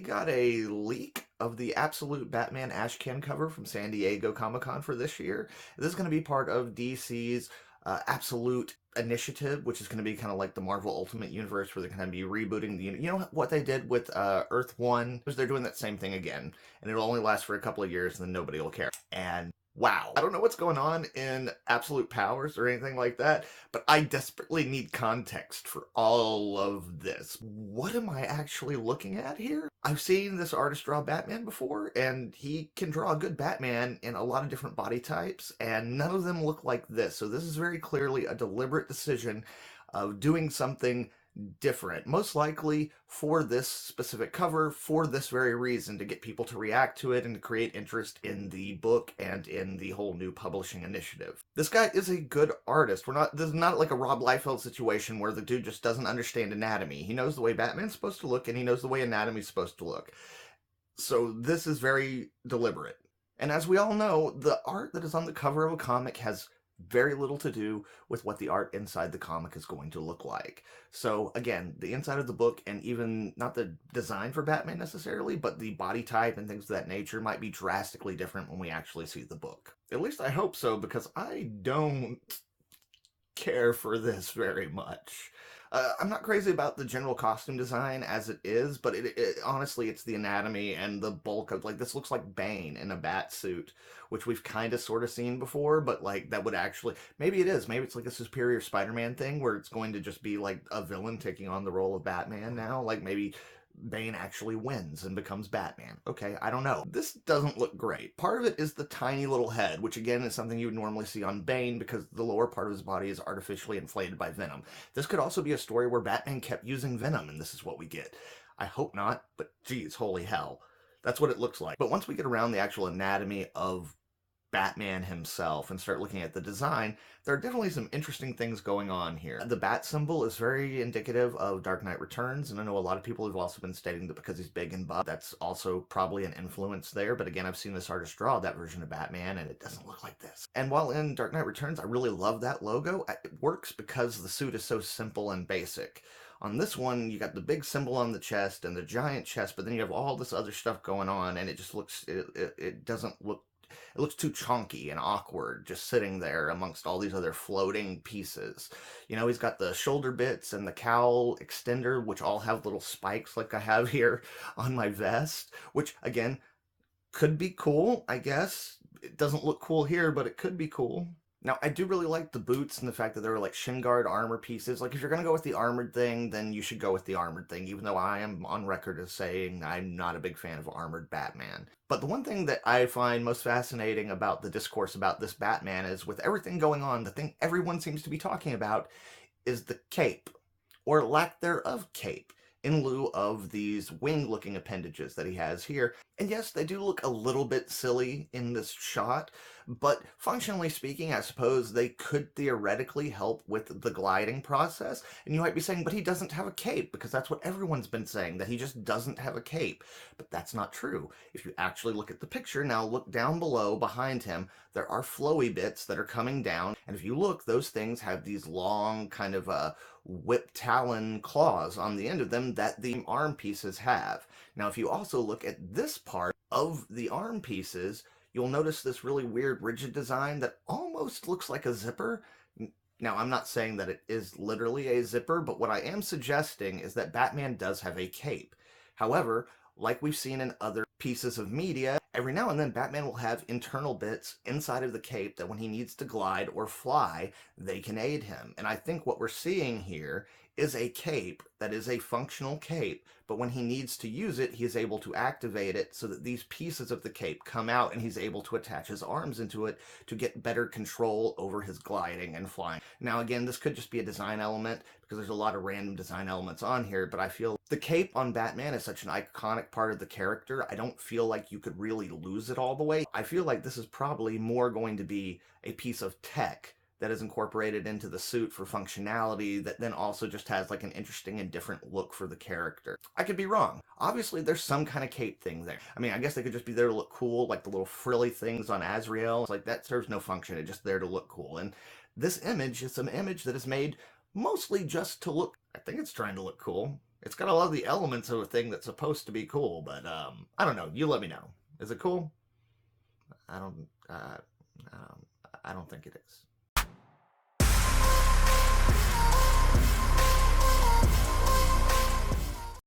we got a leak of the Absolute Batman Ashcan cover from San Diego Comic-Con for this year. This is going to be part of DC's Absolute initiative, which is going to be kind of like the Marvel Ultimate Universe, where they're going to be rebooting the You know what they did with Earth 1? They're doing that same thing again, and it'll only last for a couple of years, and then nobody will care. And wow, I don't know what's going on in Absolute Powers or anything like that, but I desperately need context for all of this. What am I actually looking at here? I've seen this artist draw Batman before, and he can draw a good Batman in a lot of different body types, and none of them look like this. So this is very clearly a deliberate decision of doing something different, most likely for this specific cover, for this very reason, to get people to react to it and to create interest in the book and in the whole new publishing initiative. This guy is a good artist. This is not like a Rob Liefeld situation where the dude just doesn't understand anatomy. He knows the way Batman's supposed to look, and he knows the way anatomy's supposed to look. So this is very deliberate. And as we all know, the art that is on the cover of a comic has very little to do with what the art inside the comic is going to look like. So again, the inside of the book, and even not the design for Batman necessarily, but the body type and things of that nature might be drastically different when we actually see the book. At least I hope so, because I don't care for this very much. I'm not crazy about the general costume design as it is, but honestly, it's the anatomy and the bulk of, like, this looks like Bane in a bat suit, which we've kind of sort of seen before, but, like, that would actually, maybe it is, maybe it's like a Superior Spider-Man thing where it's going to just be, like, a villain taking on the role of Batman now, like, maybe Bane actually wins and becomes Batman. Okay, I don't know. This doesn't look great. Part of it is the tiny little head, which again is something you would normally see on Bane because the lower part of his body is artificially inflated by venom. This could also be a story where Batman kept using venom and this is what we get. I hope not, but geez, holy hell. That's what it looks like. But once we get around the actual anatomy of Batman himself and start looking at the design, there are definitely some interesting things going on here. The bat symbol is very indicative of Dark Knight Returns, and I know a lot of people have also been stating that because he's big and buff, that's also probably an influence there, but again, I've seen this artist draw that version of Batman, and it doesn't look like this. And while in Dark Knight Returns, I really love that logo, it works because the suit is so simple and basic. On this one, you got the big symbol on the chest and the giant chest, but then you have all this other stuff going on, and it just looks, it doesn't look, it looks too chonky and awkward just sitting there amongst all these other floating pieces. You know, he's got the shoulder bits and the cowl extender, which all have little spikes like I have here on my vest, which again, could be cool, I guess. It doesn't look cool here, but it could be cool. Now, I do really like the boots and the fact that they're like shin guard armor pieces. Like, if you're going to go with the armored thing, then you should go with the armored thing, even though I am on record as saying I'm not a big fan of armored Batman. But the one thing that I find most fascinating about the discourse about this Batman is, with everything going on, the thing everyone seems to be talking about is the cape, or lack thereof cape, in lieu of these wing-looking appendages that he has here. And yes, they do look a little bit silly in this shot, but functionally speaking, I suppose they could theoretically help with the gliding process. And you might be saying, but he doesn't have a cape, because that's what everyone's been saying, that he just doesn't have a cape. But that's not true. If you actually look at the picture, now look down below behind him, there are flowy bits that are coming down, and if you look, those things have these long kind of whip talon claws on the end of them that the arm pieces have. Now, if you also look at this part of the arm pieces, you'll notice this really weird rigid design that almost looks like a zipper. Now, I'm not saying that it is literally a zipper, but what I am suggesting is that Batman does have a cape. However, like we've seen in other pieces of media, every now and then Batman will have internal bits inside of the cape that when he needs to glide or fly, they can aid him. And I think what we're seeing here is a cape that is a functional cape, but when he needs to use it, he is able to activate it so that these pieces of the cape come out and he's able to attach his arms into it to get better control over his gliding and flying. Now again, this could just be a design element because there's a lot of random design elements on here, but I feel the cape on Batman is such an iconic part of the character, I don't feel like you could really lose it all the way. I feel like this is probably more going to be a piece of tech that is incorporated into the suit for functionality that then also just has like an interesting and different look for the character. I could be wrong. Obviously, there's some kind of cape thing there. I mean, I guess they could just be there to look cool, like the little frilly things on Azrael. It's like, that serves no function. It's just there to look cool. And this image is an image that is made mostly just to look, I think it's trying to look cool. It's got a lot of the elements of a thing that's supposed to be cool, but I don't know. You let me know. Is it cool? I don't. I don't think it is.